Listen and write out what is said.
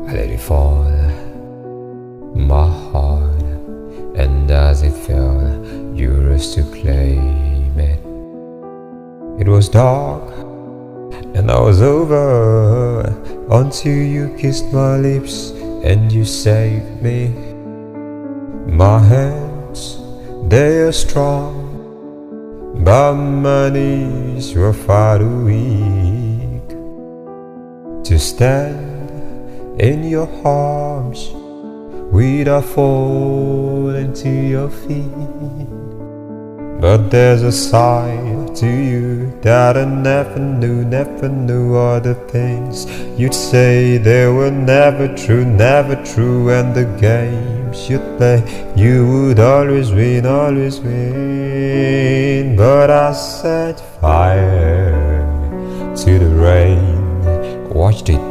I let it fall, my heart, and as it fell, you rose to claim it. It was dark, and I was over, until you kissed my lips and you saved me. My hands, they are strong, but my knees were far too weak to stand in your arms without falling to your feet. But there's a side to you that I never knew all the things you'd say. They were never true, and the games you'd play, you would always win. But I set fire to the rain, watched it